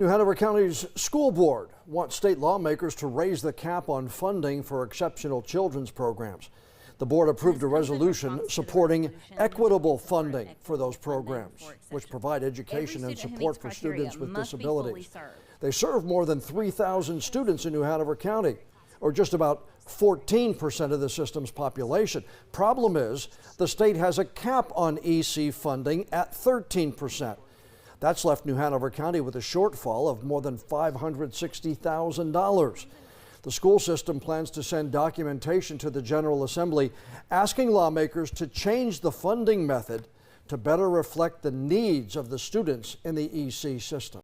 New Hanover County's school board wants state lawmakers to raise the cap on funding for exceptional children's programs. The board approved a resolution supporting equitable funding for those programs, which provide education and support for students with disabilities. They serve more than 3,000 students in New Hanover County, or just about 14% of the system's population. Problem is, the state has a cap on EC funding at 13%. That's left New Hanover County with a shortfall of more than $560,000. The school system plans to send documentation to the General Assembly asking lawmakers to change the funding method to better reflect the needs of the students in the EC system.